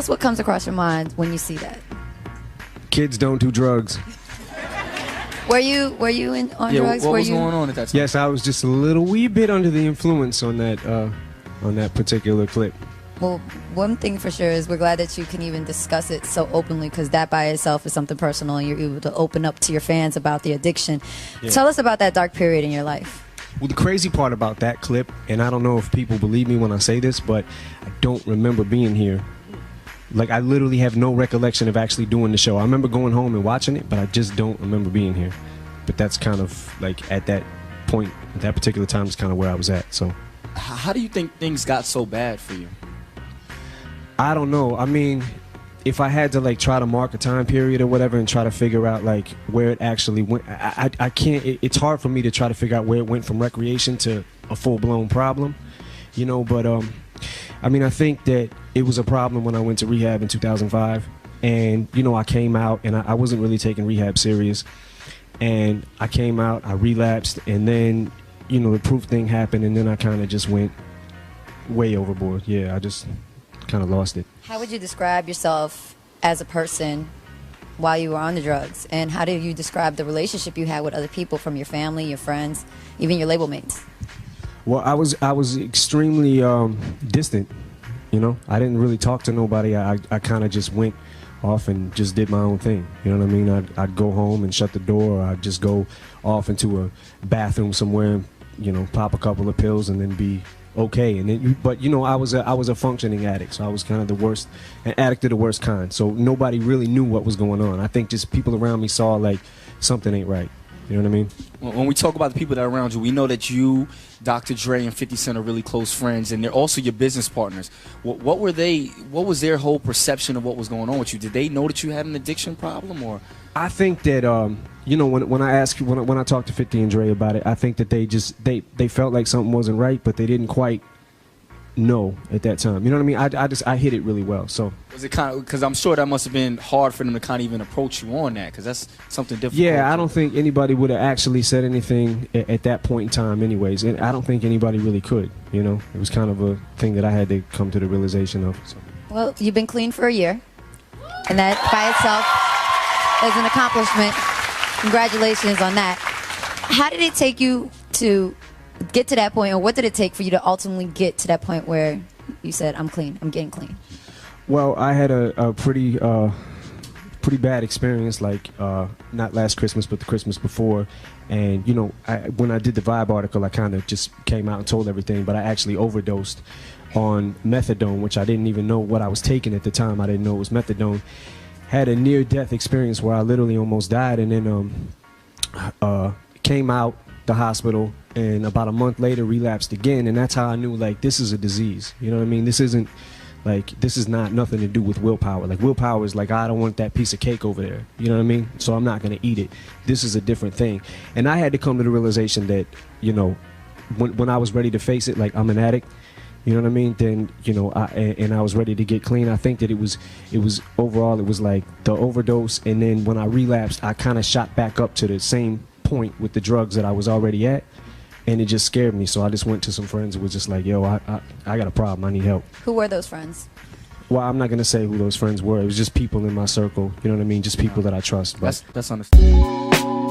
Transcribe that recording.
What comes across your mind when you see that? Kids don't do drugs. Were you on drugs? What was going on at that time? Yes, I was just a little wee bit under the influence on that particular clip. Well, one thing for sure is we're glad that you can even discuss it so openly, because that by itself is something personal, and you're able to open up to your fans about the addiction. Yeah. Tell us about that dark period in your life. Well, the crazy part about that clip, and I don't know if people believe me when I say this, but I don't remember being here. Like, I literally have no recollection of actually doing the show. I remember going home and watching it, but I just don't remember being here. But that's kind of like at that point, at that particular time, is kind of where I was at. So, how do you think things got so bad for you? I don't know. I mean, if I had to like try to mark a time period or whatever and try to figure out like where it actually went, I can't. It's hard for me to try to figure out where it went from recreation to a full-blown problem, you know. But I mean, I think that it was a problem when I went to rehab in 2005, and you know, I came out and I wasn't really taking rehab serious, and I came out, I relapsed, and then you know, the proof thing happened, and then I kind of just went way overboard. Yeah, I just kind of lost it. How would you describe yourself as a person while you were on the drugs, and how do you describe the relationship you had with other people, from your family, your friends, even your label mates? Well, I was extremely distant. You know, I didn't really talk to nobody. I kind of just went off and just did my own thing. You know what I mean? I'd go home and shut the door, or I'd just go off into a bathroom somewhere and, you know, pop a couple of pills and then be okay. And then, but you know, I was a functioning addict, so I was kind of the worst, an addict of the worst kind. So nobody really knew what was going on. I think just people around me saw like something ain't right. You know what I mean? When we talk about the people that are around you, we know that you, Dr. Dre, and 50 Cent are really close friends, and they're also your business partners. What were they? What was their whole perception of what was going on with you? Did they know that you had an addiction problem, or? I think that you know, when I talked to 50 and Dre about it, I think that they felt like something wasn't right, but they didn't quite know at that time. You know what I mean? I hit it really well. So was it kind of, because I'm sure that must have been hard for them to kind of even approach you on that, because that's something different. Yeah, I don't think anybody would have actually said anything at that point in time anyways, and I don't think anybody really could. You know, it was kind of a thing that I had to come to the realization of. So. Well, you've been clean for a year, and that by itself is an accomplishment. Congratulations on that. How did it take you to get to that point, or what did it take for you to ultimately get to that point where you said, I'm clean, I'm getting clean? Well, I had a pretty bad experience, like not last Christmas, but the Christmas before. And you know, when I did the Vibe article, I kind of just came out and told everything, but I actually overdosed on methadone, which I didn't even know what I was taking at the time. I didn't know it was methadone. Had a near-death experience where I literally almost died, and then came out the hospital, and about a month later relapsed again. And that's how I knew, like, this is a disease. You know what I mean? This isn't like, this is not nothing to do with willpower. Like, willpower is like, I don't want that piece of cake over there, you know what I mean? So I'm not gonna eat it. This is a different thing. And I had to come to the realization that, you know, when I was ready to face it, like, I'm an addict, you know what I mean? Then, you know, I was ready to get clean. I think that it was overall, it was like the overdose, and then when I relapsed, I kind of shot back up to the same point with the drugs that I was already at, and it just scared me. So I just went to some friends and was just like, yo, I got a problem, I need help. Who were those friends? Well, I'm not gonna say who those friends were. It was just people in my circle, you know what I mean? Just people that I trust. But that's understandable.